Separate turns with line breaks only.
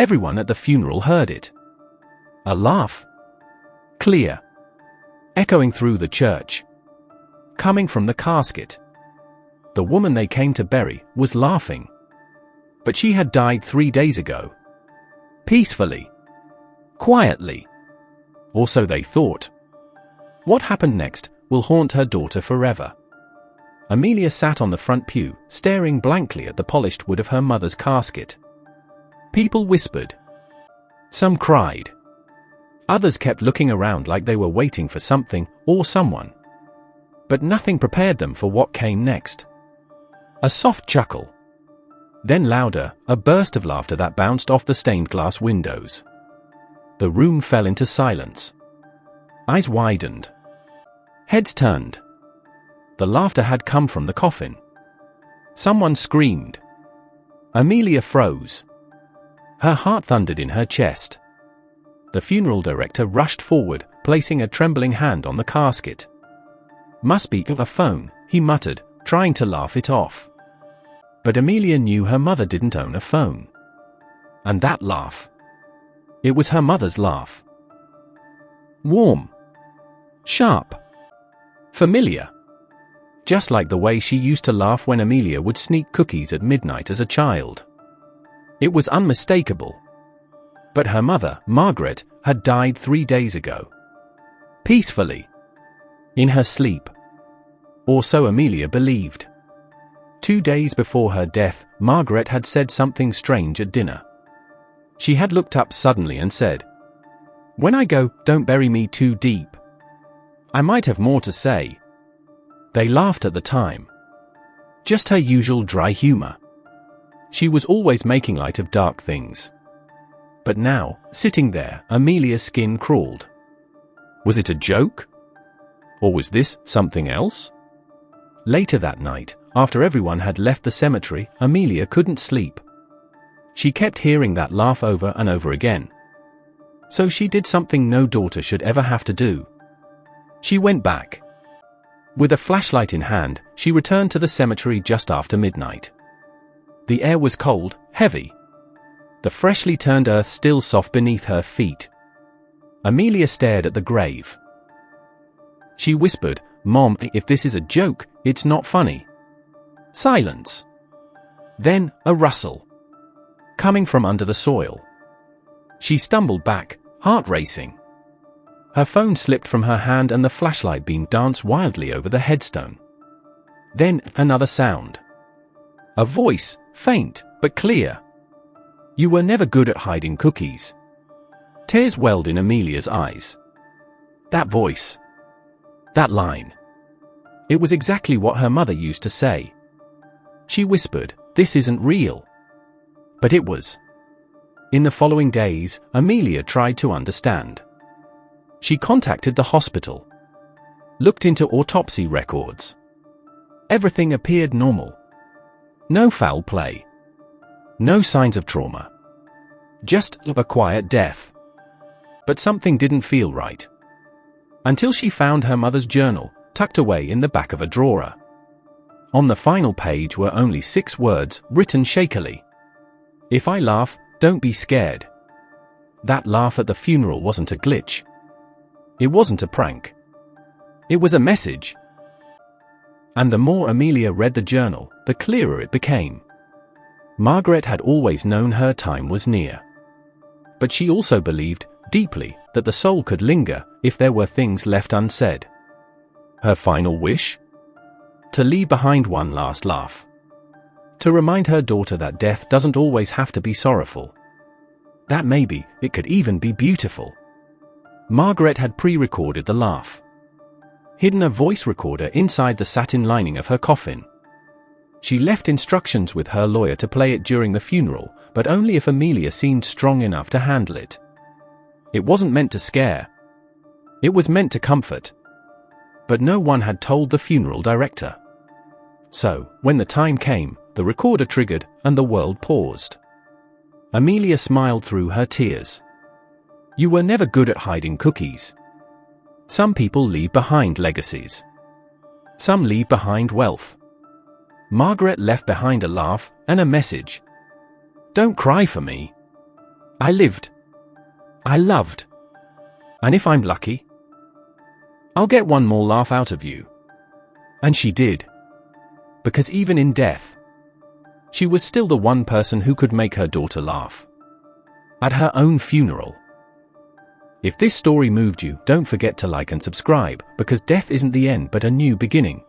Everyone at the funeral heard it. A laugh. Clear. Echoing through the church. Coming from the casket. The woman they came to bury was laughing. But she had died 3 days ago. Peacefully. Quietly. Or so they thought. What happened next will haunt her daughter forever. Amelia sat on the front pew, staring blankly at the polished wood of her mother's casket. People whispered. Some cried. Others kept looking around like they were waiting for something or someone. But nothing prepared them for what came next. A soft chuckle. Then louder, a burst of laughter that bounced off the stained glass windows. The room fell into silence. Eyes widened. Heads turned. The laughter had come from the coffin. Someone screamed. Amelia froze. Her heart thundered in her chest. The funeral director rushed forward, placing a trembling hand on the casket. Must be a phone, he muttered, trying to laugh it off. But Amelia knew her mother didn't own a phone. And that laugh. It was her mother's laugh. Warm. Sharp. Familiar. Just like the way she used to laugh when Amelia would sneak cookies at midnight as a child. It was unmistakable. But her mother, Margaret, had died 3 days ago. Peacefully. In her sleep. Or so Amelia believed. 2 days before her death, Margaret had said something strange at dinner. She had looked up suddenly and said, "When I go, don't bury me too deep." I might have more to say. They laughed at the time. Just her usual dry humor. She was always making light of dark things. But now, sitting there, Amelia's skin crawled. Was it a joke? Or was this something else? Later that night, after everyone had left the cemetery, Amelia couldn't sleep. She kept hearing that laugh over and over again. So she did something no daughter should ever have to do. She went back. With a flashlight in hand, she returned to the cemetery just after midnight. The air was cold, heavy. The freshly turned earth still soft beneath her feet. Amelia stared at the grave. She whispered, "Mom, if this is a joke, it's not funny." Silence. Then, a rustle. Coming from under the soil. She stumbled back, heart racing. Her phone slipped from her hand and the flashlight beam danced wildly over the headstone. Then, another sound. A voice, faint, but clear. "You were never good at hiding cookies." Tears welled in Amelia's eyes. That voice. That line. It was exactly what her mother used to say. She whispered, "This isn't real." But it was. In the following days, Amelia tried to understand. She contacted the hospital. Looked into autopsy records. Everything appeared normal. No foul play. No signs of trauma. Just a quiet death. But something didn't feel right. Until she found her mother's journal, tucked away in the back of a drawer. On the final page were only 6 words, written shakily. "If I laugh, don't be scared." That laugh at the funeral wasn't a glitch. It wasn't a prank. It was a message. And the more Amelia read the journal, the clearer it became. Margaret had always known her time was near. But she also believed, deeply, that the soul could linger if there were things left unsaid. Her final wish? To leave behind one last laugh. To remind her daughter that death doesn't always have to be sorrowful. That maybe it could even be beautiful. Margaret had pre-recorded the laugh. Hidden a voice recorder inside the satin lining of her coffin. She left instructions with her lawyer to play it during the funeral, but only if Amelia seemed strong enough to handle it. It wasn't meant to scare. It was meant to comfort. But no one had told the funeral director. So, when the time came, the recorder triggered, and the world paused. Amelia smiled through her tears. "You were never good at hiding cookies. Some people leave behind legacies. Some leave behind wealth. Margaret left behind a laugh and a message. Don't cry for me. I lived. I loved. And if I'm lucky, I'll get one more laugh out of you. And she did. Because even in death, she was still the one person who could make her daughter laugh. At her own funeral. If this story moved you, don't forget to like and subscribe, because death isn't the end but a new beginning.